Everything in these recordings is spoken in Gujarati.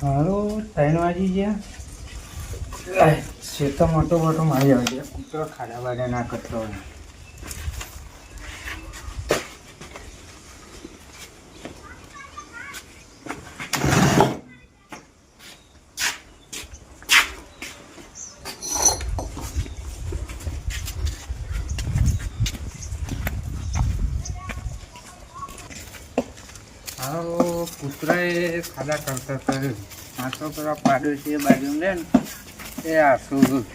હારું 3 વાગી ગયા. શેતો મોટો મોટો મારી આવે છે. કૂતરો ખાડા બાડા ના કરતો હોય. કૂતરાએ ખાડા કરતા કર્યું. આંખો કરવા પાડ્યો છે એ બાજુ લે ને એ આસું.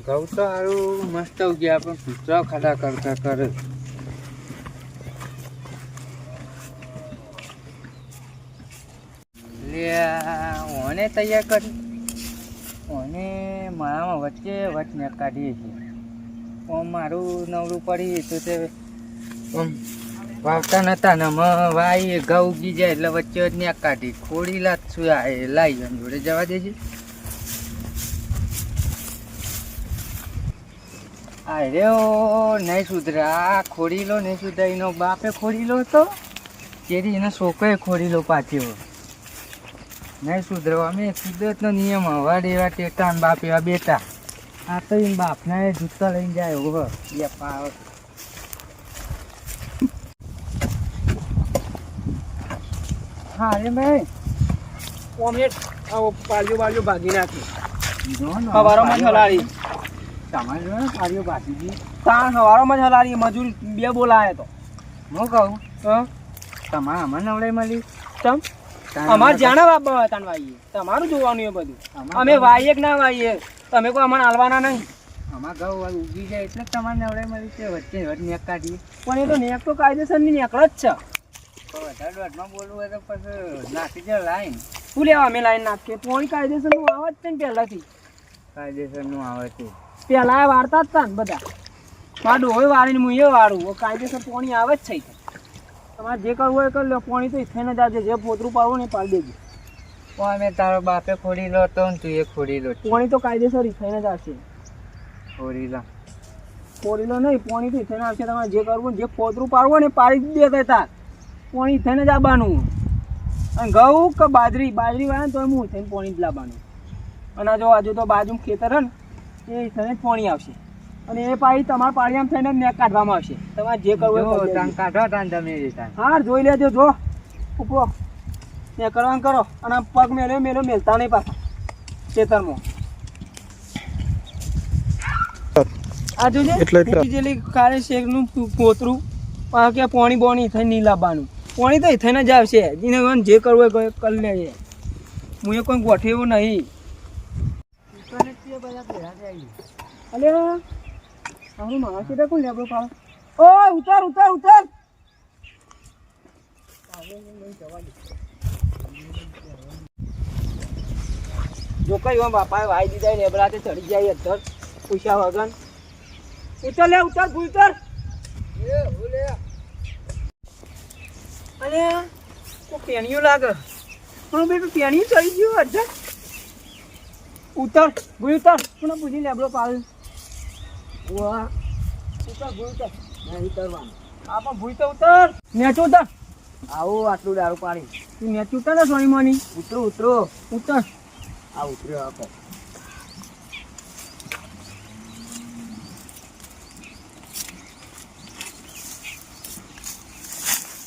ઘઉં તો સારું મસ્ત ઉગ્યા પણ કૂતરા ખાડા કરતા કરે. ઓને તૈયાર કરી ઓને મારામાં વચ્ચે વચને કાઢીએ છીએ. આમ મારું નવરું પડી તો તે આમ વાવતા નતા ને વાઈ ઘઉં ઉગી જાય એટલે વચ્ચે વચને કાઢી ખોડી લાત શું લાવી જોડે જવા દેજે. અરે ઓ નહીં સુધરે આ ખોડી લો નહીં સુધરે. એનો બાપે ખોડી લો તો જેથી એનો છોકરે ખોડી લો પાછી નહીં સુધરવા. અમે કુદરતનો નિયમ હવાડ એવા ટેટા ને બાપ એવા બેટા. આ તો એમ બાપના જૂતા લઈને જાય હવે એ પાવ. હા અરે ભાઈ ઓમેટ પાળીઓ બાળીઓ ભાગી નાખી. હવારોમાં જ હલાડી તમારે પાળીઓ ભાગી ગઈ. તાણ હવારોમાં જ હલાડી મજૂર 2 બોલાયા તો હું કહું તમારે અમને નવડે મળી તમ અમારે જાણે બતાણ વાઈએ તમારું જોવાનું એ બધું. અમે વાઈએ કે ના વાઈએ તમે કોઈ અમને હાલવાના નહીં. અમારા ઘઉં ઉગી જાય એટલે તમારે નવડે મળી છે વચ્ચે વચ્ચે નેક કાઢીએ. પણ એ તો નેક તો કાયદેસરની નેકળ જ છે. વધારે દોઢમાં બોલવું હોય તો પછી નાખી દે લાઈન. શું લેવા અમે લાઈન નાખીએ? પોણી કાયદેસરનું આવે જ છે ને પહેલાંથી. કાયદેસરનું આવે છે પહેલાં વાળતા જ હતા ને બધા. મારું હોય વાળીને હું એ વાળું કાયદેસર પોણી આવે જ છે. તમારે જે કરવું હોય કરી લો. પાણી તો થઈને જ આવજે. જે પોતરું પાડવું ને પાડી દેજો. પણ અમે તારો બાપે ખોડી લો તો તું એ ખોડી લો. પાણી તો કાયદેસર થઈને જ આવશે. ખોડી લો નહીં પાણી તો થઈને આવશે. તમારે જે કરવું જે પોતરું પાડવું ને પાડી દે તાર પાણી થઈને જ આવવાનું. અને ઘઉં કે બાજરી વાળે તો હું થઈને પાણી જ લાવવાનું. અને જો હજુ તો બાજુ ખેતર હે ને એ થઈને જ પાણી આવશે. અને એ પાણી તમારા પાળિયામાં થઈને નેક કાઢવામાં આવશે. તમારે જે કરવું હોય કાઢો તમે. હા જોઈ લેજો. જો ઉપરો ને કરવાનું કરો. અને પગ મેલતા નહીં પાછા ખેતરમાં. આ જોજે કાળે શેકનું પોતરું કે પાણી બોણી થઈને નહીં લાવવાનું. પાણી તો થઈને જ આવશે. એને જે કરવું હોય કરી લે. હું એ કોઈ ગોઠે એવું નહીં. અલે હું મારા સીધા કોણ લેબડો પાડો. ઓ ઉતાર જો કઈ બાપાએ વાઈ દીધા લેબડા તે ચડી જાય અધર પૂછ્યા વગર. ઉતર ઉતર અને પેણીઓ લાગે પણ બેટું પેણીઓ ચડી ગયું અધર. ઉતર પણ પૂછી લેબડો પાડ. ઉતર નેચો ઉતર. આવું આટલું દારૂ પાડી તું નેચ ઉતર ને સોની મોની. ઉતરો ઉતર. આ ઉતર્યો આપો.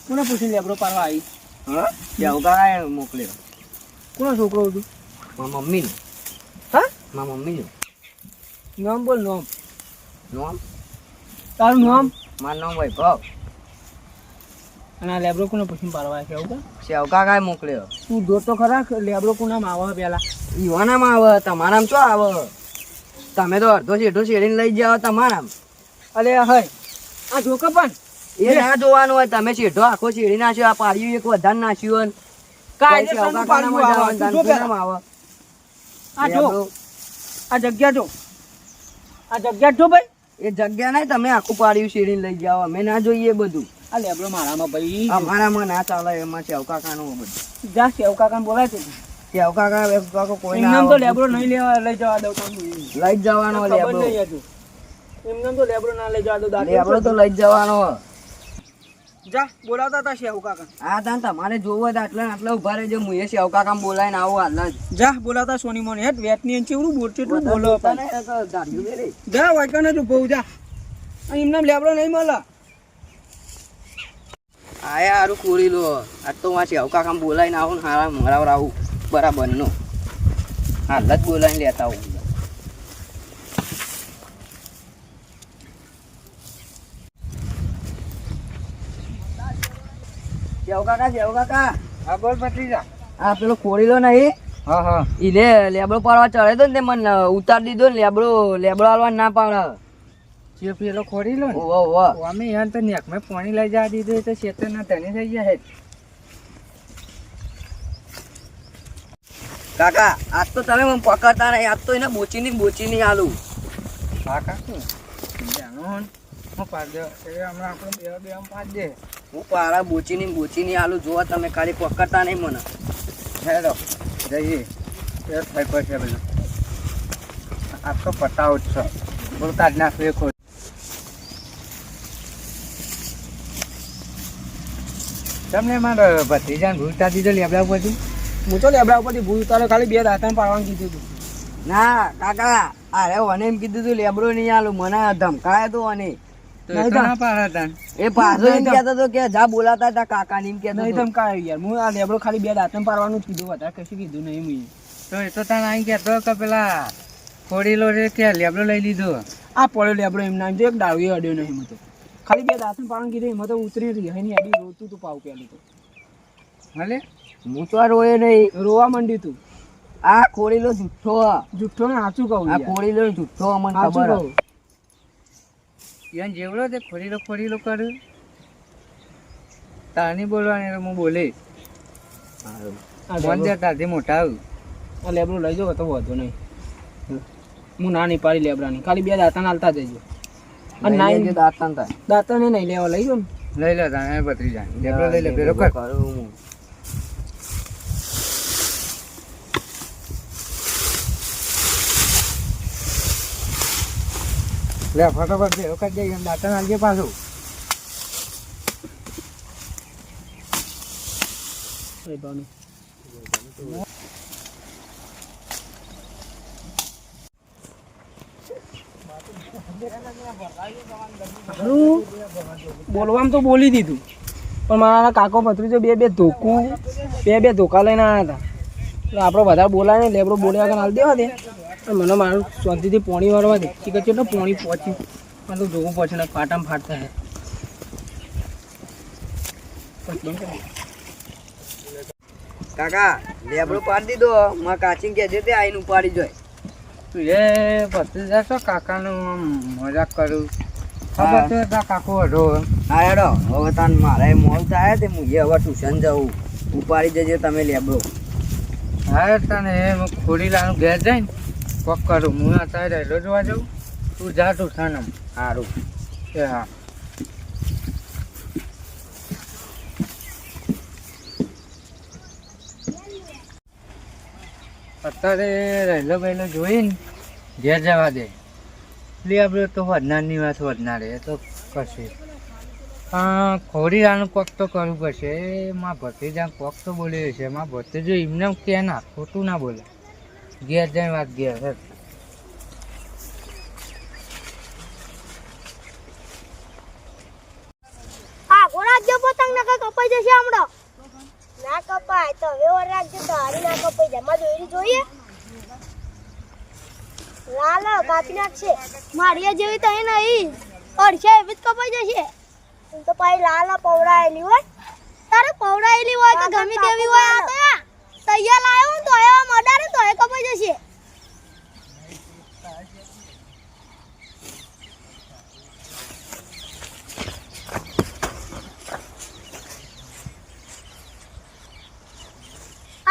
કોને પૂછી લેબડો પાડવા આવી? હા કેવું મોકલ્યો. કોનો છોકરો હતું? મારા મમ્મીનો. હા મારા મમ્મીનો. નામ બોલ. નામ તારું નામ? મારું નામ વૈભવ. અને આ લેબડો કોને પૂછીને પાડવા કેવું સેવકા કાંઈ મોકલ્યો? તું જોતો ખરા લેબડો કોનામાં આવે પેલા? યુવાનામાં આવે. તમારામાં શું આવે? તમે તો અડધો શેઠો શેડીને લઈ જાઓ તમારામાં. અરે હય આ જોકે પણ એ ના જોવાનું હોય. તમે શેઠો આખો શેડી નાખ્યો. આ પાડ્યું એક વધારે નાખ્યું. આ જગ્યા જો ભાઈ. એ જગ્યા નહીં તમે આખું પાડ્યું શેડીને લઈ જાઓ. અમે ના જોઈએ બધું. આ લેબડો મારામાં ભાઈ અમારામાં ના ચાલે. એમાં સેવકાકાનું બધું. જા સેવકાકાને બોલાય છે. કેવ કાકા કોઈ ના એમનેમ તો લેબડો નહીં લેવા લઈ જવા દઉં તમને. લઈ જ જવાનો ખબર લેબડો. નહીં હજુ. એમનેમ તો લેબડો ના લઈ જવા દઉં. લેબડો તો લઈ જ જવાનો. જા બોલાવતા હતા શેહુ કાકા. હા તાન તમારે જોવો તો આટલા ઉભા રહેજો. હું એ શેવ કાકા બોલાવીને આવું હાલ જ. જા બોલાવતા સોની મોને હેઠ વેટની એન ચેવડું બોલ ચેટલું બોલો જા વાયકાને તો બહુ જા અને એમને લેબડો નહીં મળે. આયા હારું ખોરી લો. આજ તો માં શેવ કાકા બોલાવીને આવું ને હારા મરાવર આવું બરાબર નો હાલ જ બોલાવીને લેતા આવું. શેવ કાકા હા બોલ ભત્રીજા. આ પેલો ખોરીલો નહીં હા હા ઈને લેબડો પાડવા ચડે તો ને તે મને ઉતાર દીધો ને લેબડો હાલવા ના પાડે. જે પેલો ખોરી લો ને ઓહો ઓહો અમે યાર તો નેક મેં પાણી લઈ જવા દીધું તો શેતર ના તને થઈ ગયા હે. કાકા આજ તો તમે મને પકડતા નહીં. આજ તો એને બોચી આલું. હા કાકુ જાનો હું પાડ દે હમણાં આપણે બે પાડ દે. હું પારા બોચી આલું. જોવા તમે ખાલી પકડતા નહીં મને. હેડો જઈએ એ થઈ પડશે બધું. આ તો પતાવ જ છો બોલ કાઢ નાખવું એ ખોટ. તમને મારે ભત્રીજાને ભૂલતા દીધો લેબડા ઉપરથી. હું તો લેબડા ઉપરથી ભૂલ તારે ખાલી બે દાંતણ પાડવાનું કીધું હતું. ના કાકા અરે મને એમ કીધું તું લેબડો નહીં આલું. મને ધમકાયો તો અને એ પાછો એમ કહેતો હતો કે જા બોલાતા હતા કાકા ને એમ કહેતો નહીં હતો. તમ કાંઈ યાર હું આ લેબડો ખાલી બે દાંતણ પાડવાનું જ કીધું. વધારે કશું કીધું નહીં મેં. તો એ તો તને અહીં કહેતો કે પેલા ખોડીલો રે કે લેબડો લઈ લીધો. આ પડ્યો લેબડો એમ નામ એક ડાળીઓ અડ્યો નહીં. એમાં તો ખાલી બે દાંતણ પાડવાનું કીધું. એમાં તો ઉતરી રહી એની અડી રોતું તું પાવ પેલું તો ભલે હું તો આ રોયે નહીં. રોવા માંડ્યું તું. આ ખોડીલો જુઠ્ઠો. જુઠ્ઠો ને સાચું કહું આ યાર. ખોડીલો જુઠ્ઠો મને સાચું ખબર. કહું. ઈવન જેવડો તે ખોડીલો કર્યું તારની બોલવાની એટલે હું બોલીશ. આ ફોન દે લેબડો- તારથી મોટા આવું. આ લેબડો લઈ જાઓ તો વાંધો નહીં. હું ના નહીં પાડી લેબડાની. ખાલી બે દાંતણ હાલતા જજો. અને લઈ નાઈ લેજે દાંતણ થાય. દાંતણ એ નહીં લેવા લઈ જાઓ ને. લઈ લે તારે ભત્રીજા લેબડો લઈ લે પેલો કર. કરું હું. લે ફટાફટ પેલો કરી દે એમ દાંતણ હાલજે પાછું. અરે બાનું. હારું, બોલવામાં તો બોલી દીધું પણ મારા કાકો ભત્રીજો બે ધોકા લઈને આવ્યા હતા. એટલે આપણે વધારે બોલાય ને લેબડો બોલ્યા વગર હાલ દેવા દે. અને મને મારું શાંતિથી પોણી વાળવા દે. કે કેટલું પોણી પહોંચ્યું મને તો જોવું પડશે ને ફાટામાં ફાટ થાય. બસ બંધ કરી દે. કાકા લેબડો પાડી દીધો. મારા કાચી કહેજે તે આઈને ઉપાડી જોય. તું એ ભત્રીજા છો કાકાનું આમ મજાક કરું. ખબર તો તાર કાકો હતો. હા હેડો હવે તાન મારે મોલ થાય તે હું હવે ટ્યુશન જાઉં. ઉપાડી જજે તમે લેબડો. હા તને એમ ખોડીલાનું ઘેર જઈને કોક કરું. હું આ તારે રહેલો જોવા જાઉં. તું જા તું થાનમ. સારું. એ હા અત્યારે રહેલો પહેલો જોઈને ઘેર જવા દે. એટલે આપણે તો વધનારની વાત વધનાર એ તો કશે ખોડીલાનું કોક તો કરવું પડશે. માં ભત્રીજા કોક તો બોલી છે. માં ભત્રીજો એમને કે ના ખોટું ના બોલે. ઘેર જઈને વાત ઘેર હેઠ. આગો રાખજો પતંગ ના કપાઈ જશે હમણાં. ના કપાય તો હવે રાખજો તો હારી ના કપાઈ જાય. માં દોરી જોઈએ લાલ કાપી નાખશે. મારી જેવી તો એ નહીં અડશે એવી જ કપાઈ જશે. એમ તો પાછી લાલ પવડાયેલી હોય. તારે પવડાયેલી હોય કે ગમે તેવી હોય આ તો યા તૈયાર લાવ્યો તો એ મડારે તો એ કપાઈ જશે.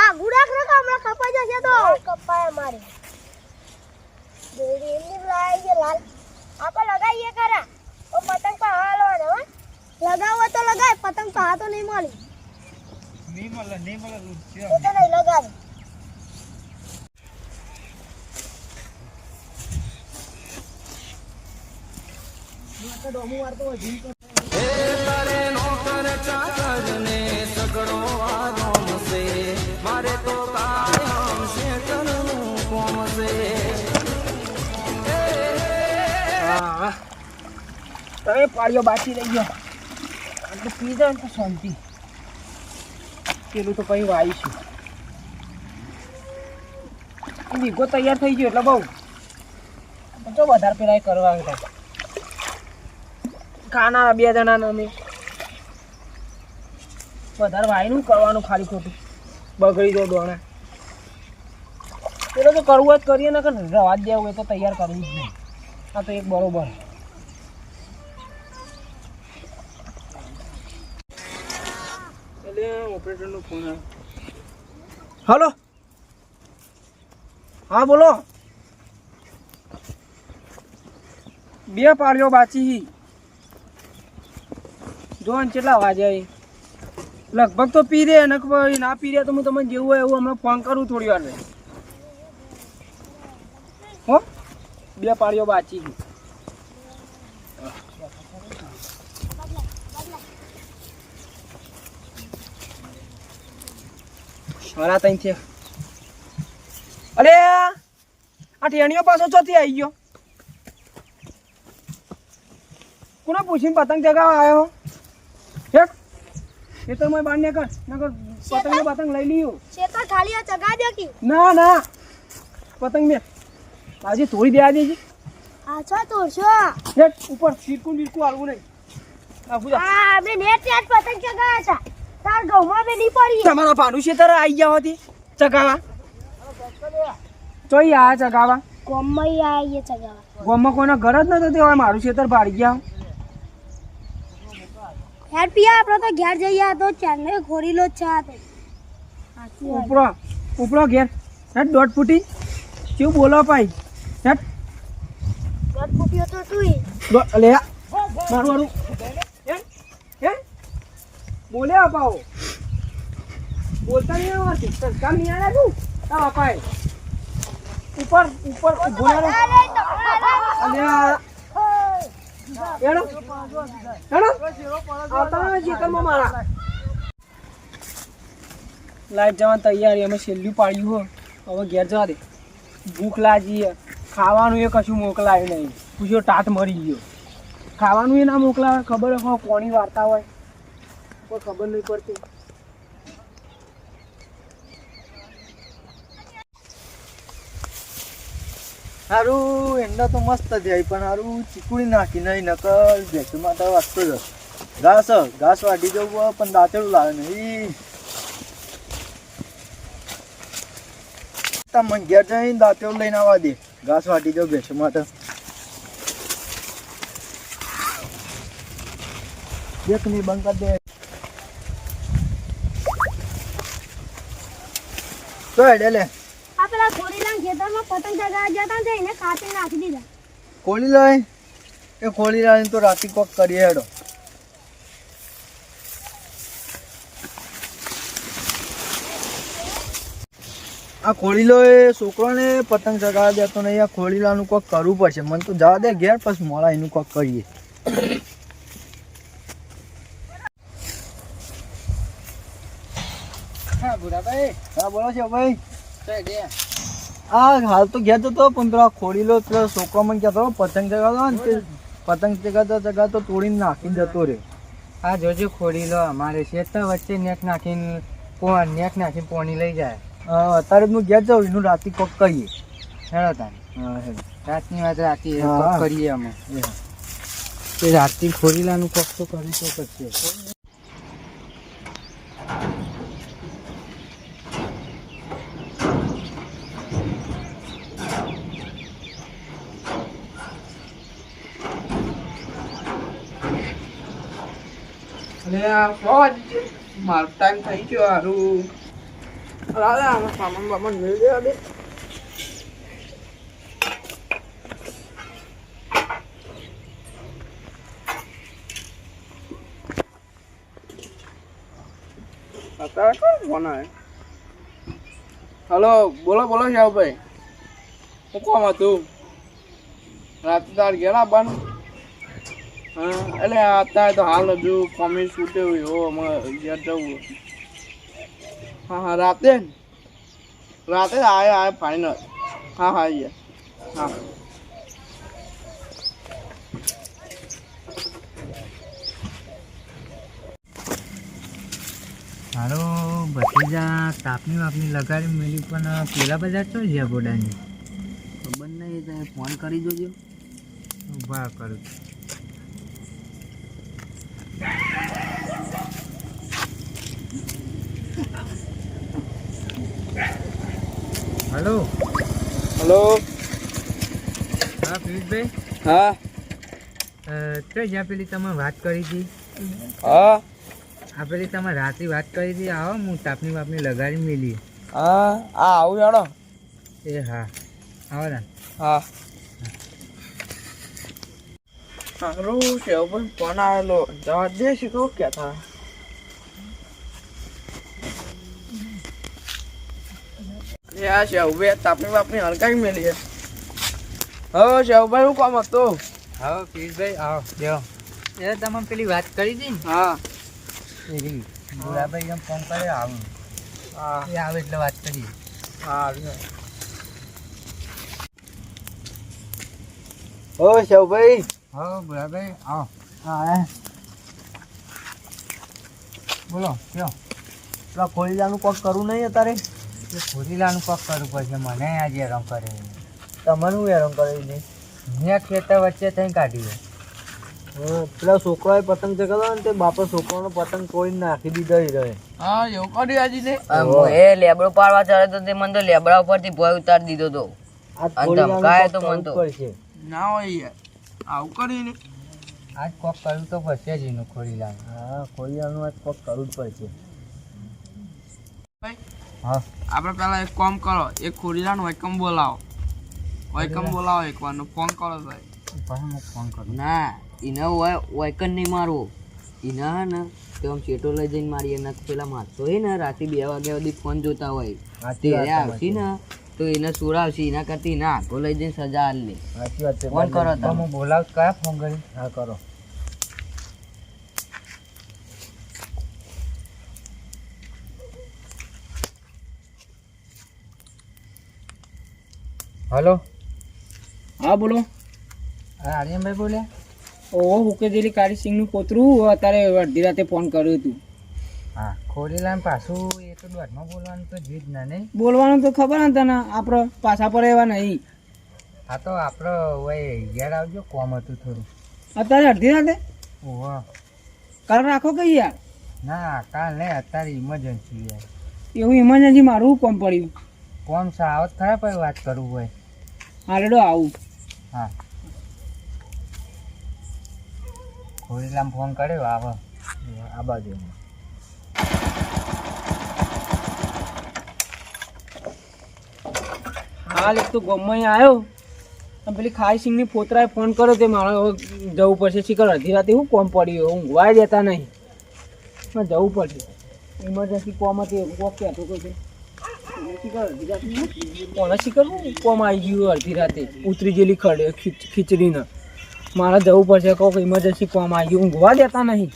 આ ગુડાક રકા હમણાં કપાઈ જશે તો કપાય મારે. દોરી એમની લાવી છે લાલ. આપણે લગાવીએ ખરા તો પતંગ પર હાલવાનો હો. લગાવો તો લગાય પતંગ પર તો નહીં મળી. નહીં મળે તો નહીં લગાવે. હા તમે પાડ્યો બાકી રહી ગયો એટલે પી જાય ને તો શાંતિ પેલું તો પછી વાવીશું વીઘો તૈયાર થઈ ગયો એટલે બહુ જો વધારે પેલા કરવા હતા ખાના 2 જણાને અમે વધારે વાયનું કરવાનું ખાલી ખોટું બગડી દો દોણા પેલો તો કરવું જ કરીએ ને કે રવા જ દેવું હોય તો તૈયાર કરવું જ નહીં આ તો એક બરોબર એટલે ઓપરેટરનો ફોન આવ્યો હલો હા બોલો 2 પાડ્યો બાચી જોન કેટલા વાગ્યા લગભગ તો પી રે ને ના પી રે તો હું તમને જેવું હોય એવું હમણાં ફોન કરું થોડી વાર હો 2 પાડ્યો બાચી મારા તઈ છે અરે આ ટેણીઓ પાછો ચોથી આવી ગયો કોને પૂછીને પતંગ ચગાવવા આવ્યો હેક એ તો મેં બાર ને કર નકર પતંગ લઈ લીયો શેતા ખાલી આ ચગા દે કી ના ના પતંગ મે આજે થોડી દે આજે આછા તો છો હેક ઉપર સિરકું બિરકું આલવું નહીં આ પૂજા આ મે નેટ પતંગ ચગાવ્યા હતા તાર ગૌમાં બે ની પડી તમારો ભાડું છે તારે આવી ગયા હતી ચગાવા ચોઈ આ ચગાવા ગોમમાં આઈએ ચગાવા ગોમમાં કોઈના ઘર જ નતો તે હવે મારું ખેતર ભાડી ગયા યાર પિયા આપણે તો ઘેર જઈએ તો ચાલે ઘોરીલો જ છે આ તો ઉપરો ઘેર હેટ દોઢ ફૂટી કેવું બોલો ભાઈ હેટ ગટ ફૂટ્યો તો તું લે મારું હે બોલે અપાવો બોલતા નહીં આવડતી સંસ્કાર નહીં આવ્યા તું તા અપાય ઉપર બોલારો અલ્યા એડો આવતા ખેતરમાં મારા લાઈટ જવાની તૈયારી અમે છેલ્લું પાડ્યું હો હવે ઘેર જવા દે ભૂખ લાગી ખાવાનું એ કશું મોકલાયું નહીં પૂછ્યો ટાટ મરી ગયો ખાવાનું એ ના મોકલાવે ખબર હોય કોની વાર્તા હોય કોઈ ખબર નહીં પડતી સારું એંડા તો મસ્ત જાય પણ સારું ચીકુડી નાખી નહીં નકર ભેંસમાં તો વાગતો જ ઘાસ વાટી જવું પણ દાંતેડું લાવે નહીં તમે ઘેર જઈને દાંતેડું લઈને આવવા દે ઘાસ વાટી જવું ભેંસમાં તો એક ની બંધ કરી દે તો હેડે લે આ પેલા ઘોરીલા ખેતરમાં પતંગ ચગાવવા જતા ને એને ખાતે નાખી દીધા ખોલી લાય એ ખોલી લાવીને તો રાતી કોક કરીએ હેડો આ ખોલીલો એ છોકરાને પતંગ ચગાવવા દેતો નહીં આ ખોલીલાનું કોક કરવું પડશે મને તો જવા દે ઘેર પછી મોડા એનું કોક કરીએ હા બુરાભાઈ હા બોલો છે ભાઈ હા હાલ તો ઘેર જતો પણ પેલા ખોલીલો પેલો છોકરો મને કહેતો પતંગ ચગાવતો ને તે પતંગ ચગાવતો તોડીને નાખીને જતો રે આ જોજો ખોડી લો અમારે શેતર વચ્ચે નેક નાખીને પોણી લઈ જાય અત્યારે હું ઘેર જાઉં એનું રાતે કોક કરીએ હેડો તારે હા હેડો રાતની વાત રાતે હા. કોક કરીએ અમે એ રાતથી ખોરીલાનું કોક તો કરી તો પડશે અરે આ ફોજ મારો ટાઈમ થઈ ગયો હારું રાધા આમાં સામાન બામાન મેળ દે બે અત્યારે કોણ ફોન આવે હલો બોલો શાહભાઈ હું કોમ હતું રાતે તાર ઘેર આવવાનું એટલે અત્યારે તો હાલ હજુ કોમેન્ટ શૂટે હોય એવો અમારે ઘેર જવું. હા રાતે આયા ફાઇનલ. હા યાર હા. હાલો ભત્રીજા તાપની વાપની લગાડી મેલી પણ પેલા બધા તો છે બોડાની ખબર નહીં તમે ફોન કરી જોજો. ઉભા કરું. Hello hello. હા પિયુષભાઈ. હા તો જ્યાં પેલી તમે વાત કરી હતી હા આ પેલી તમે રાતે વાત કરી હતી આવો હું તાપની વાપની લગાડી મેલી. હા આવું હેડો. એ હા આવો ને. હા સારું છે પણ ફોન આવેલો જવા દે શીખો ક્યાં થા. યા શેવભાઈ તાપની બાપની હલકાઈ મેલી. હવે શેવભાઈ હું કામ હતો. આવો પિયુષભાઈ આવો બેહો. એ તમે પેલી વાત કરી હતી ને હા એવી ભોળાભાઈ એમ ફોન કરે આવું હા એ આવે એટલે વાત કરીએ. હા ઓ શેવભાઈ. હા ભોળાભાઈ આવો. હા બોલો કયો. પેલા ખોલીલાનું કોક કરવું નહીં અત્યારે. એ ખોરીલાનું પગ કરવું પડશે મને આજે હેરાન કરે. તમારું હેરાન કરે નહીં. મેં ખેતર વચ્ચે થઈને કાઢી. પેલા છોકરાએ પતંગ ચગાવ્યો ને તે બાપા છોકરાનો પતંગ તોડીને નાખી દીધો રહે. હા એવું કર્યું આજે ને. એ લેબડો પાડવા ચાલે તો તે મને તો લેબડા ઉપરથી ભોય ઉતારી દીધો તો. ધમકાય તો મને તો ના હોય યાર આવું કરીને. આજ કોક કરવું તો પડશે જ એનું ખોરીલાનું. હા ખોલિયાનું આજ કોક કરવું જ પડશે. હા આપણે પેલા એક કામ કરો એક ખોરીલાનો વૈકમ બોલાવો. વૈકમ બોલાવો એક વાર ફોન કરો સાહેબ. હું ફોન કરું. ના એને વાયકન નહીં મારવો. એને હે ને તો આમ ચેટો લઈ જઈને મારીએ ને પેલા મારતો હોય ને રાતે 2 વાગ્યા સુધી ફોન જોતા હોય ત્યારે આવશે ને તો એને સુરાવશે. એના કરતી ના આખો લઈ જઈને સજા હાલ લે. સાચી વાત છે. ફોન કરો તમે. હું બોલાવ કયા ફોન કરી. હા કરો. હલો હા બોલો. હા આર્યનભાઈ બોલ્યા. ઓહો હુકેદેલી કાળી સિંગનું પોતરું અત્યારે અડધી રાતે ફોન કર્યો હતું. હા ખોરીલાનું પાછું એ તો દોઢમાં બોલવાનું તો જીત ના નહીં. બોલવાનું તો ખબર ને તને આપણે પાછા પર એવા નહીં. હા તો આપણે હોય ઘેર આવજો કોમ હતું થોડું. અત્યારે અડધી રાતે ઓહો કાલ રાખો કઈ યાર. ના કાલ નહીં અત્યારે ઇમરજન્સી યાર. એવું ઇમરજન્સી મારું કોમ પડ્યું. કોમ સાવત ખરા પર વાત કરવું હોય. હાલેડો આવું. હા ખોરીલામાં ફોન કર્યો આવો આ બાજુ. હાલ એક તો ગમમાં આવ્યો અને પેલી ખાઈ સિંગની પોતરાએ ફોન કર્યો તે મારે હવે જવું પડશે. શીખર અડધી રાતે હું કોમ પડ્યું ઊંઘવાય દેતા નહીં. જવું પડશે ઇમરજન્સી કોમ હતી કોક કહેતો હતો કે શીખર અડધી રાતે કોને શીખર કોમ આવી ગયું અડધી રાતે ઉતરી ગયેલી ખીચડીને. મારે જવું પડશે કોક ઇમરજન્સી કોમ આવી ગયું ઊંઘવા દેતા નહીં.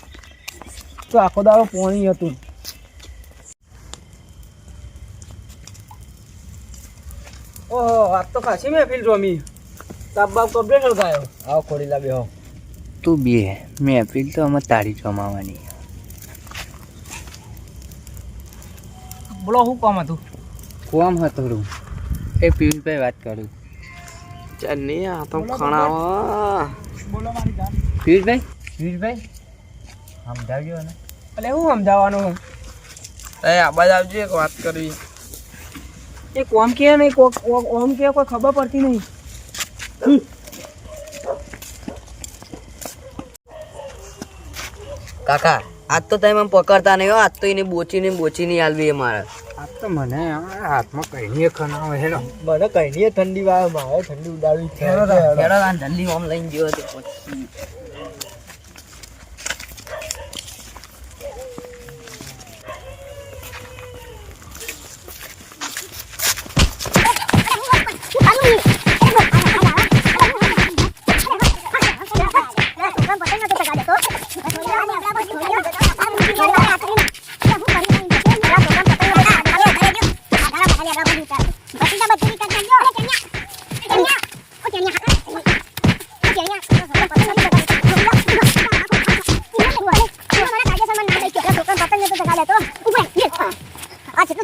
તો આખો દાડો પાણી હતું. ઓહો આજ તો ખાસી મહેફિલ રમી. તાપ બાપ કમ્પ્લેટ હળગાયો. આવો ખોરીલા બેહો. તું બે મહેફિલ તો અમે તારી જમાવાની. બોલો શું કામ હતું. કોમ હતું એ પિયુષભાઈ વાત કરું. ચાલ નહીં આ તો ખણાવા. પિયુષભાઈ સમજાવજો ને. એટલે શું સમજાવવાનું. એ આ બાજુ આવજો એક વાત કરવી. એ કોમ કે નહીં ઓમ કે કોઈ ખબર પડતી નહીં. કાકા આજ તો તમે પકડતા નહીં હો. આજ તો એને બોચી નહીં આલવી મારે. આ તો મને હાથમાં કઈ ખનાવે હેડો. મને કઈ નહીં ઠંડી વાળે મારે ઠંડી ઉડાડવી છે. જલ્દી ઓમ લઈને ગયો હતો. પતંગ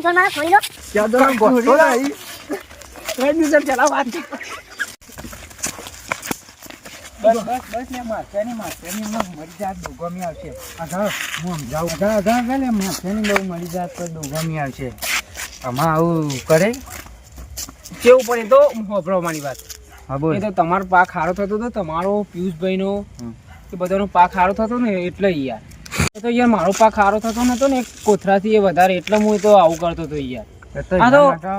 તો મારા ખોઈ લો ક્યાં તો ગોઠો નહીં ટ્રાન્સડ્યુસર ચલાવ વાત બસ ને મારચાની મરી જાત ડોગમી આવશે આગળ હું સમજાવું આગળ લે મારચાની બહુ મરી જાત તો ડોગમી આવશે આમાં આવું કરે કેવું પડે તો હોભળો મારી વાત હા બોલ એ તો તમારો પાક સારો થતો હતો તમારો પિયુષભાઈનો એ બધાનો પાક સારો થતો ને એટલે યાર એ તો યાર મારો પાક સારો થતો નતો ને કોથરાથી એ વધારે એટલે હું તો આવું કરતો હતો યાર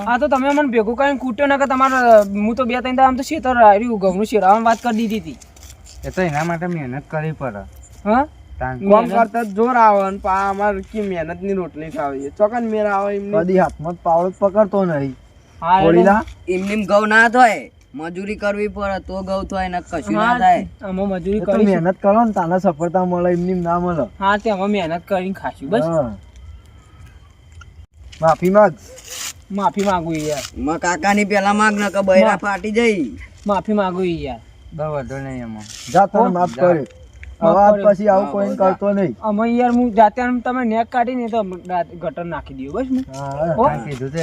આ તો તમે મને ભેગું કરીને કૂટ્યો ને કે તમારે હું તો 2-3 દાડા આમ તો શેતર આવ્યું ઘઉંનું શેરાવાની વાત કરી દીધી હતી એ તો એના માટે મહેનત કરવી પડે હા કામ કરતા જોર આવે ને પા અમાર કે મહેનત ની રોટલી ખાવી ચોકન મેરા આવે એમની કદી હાથમાં પાવડો પકડતો નહીં હા ઓળીલા એમનેમ ઘઉં ના થાય મજૂરી કરવી પડે તો ઘઉં થાય ને કશું ના થાય આમાં મજૂરી તો કરી મહેનત કરો ને તાને સફળતા મળે એમની ના મળે હા તે અમે મહેનત કરીને ખાશું બસ હા. માફી માંગ માફી માંગુ યાર માં કાકાની પેલા માગ ન કે બૈરા ફાટી જઈ માફી માંગુ યાર વધુ નહીં એમાં જા તને માફ કરે અવાજ પછી આવું કોઈ કરતો નહીં અમે યાર હું જાતે આમ તમે નેક કાઢીને તો ગટર નાખી દઉં બસ હું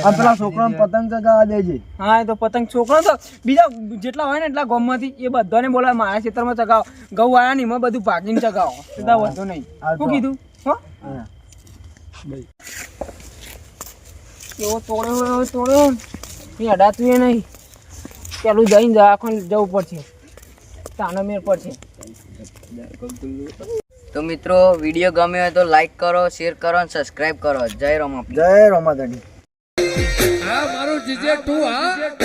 આ પેલા છોકરાને પતંગ ચગાવવા દેજે હા એ તો પતંગ છોકરો તો બીજા જેટલા હોય ને એટલા ગામમાંથી એ બધાને બોલાવે મારા ક્ષેત્રમાં ચગાવો ઘઉં આવ્યા ને એમાં બધું ભાગીને ચગાવો સીધા વધુ નહીં શું કીધું હો એવો તોડ્યો એ અડાતું એ નહીં પેલું જઈને દવાખાને જવું પડશે તાનો મેર પડશે તો મિત્રો વિડીયો ગમ્યો હોય તો લાઈક કરો શેર કરો અને સબસ્ક્રાઇબ કરો જય રમા જય રમાદાડી હા મારું જીજે તું હા